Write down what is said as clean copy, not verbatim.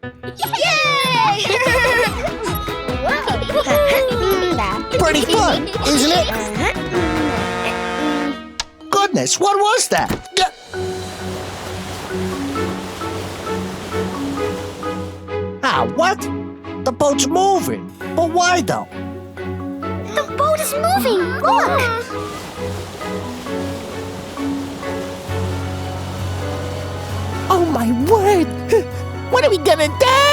Yay! Pretty fun, isn't it? Goodness, what was that? What? The boat's moving. But why though? The boat is moving. Look! Oh my word! What are we gonna do?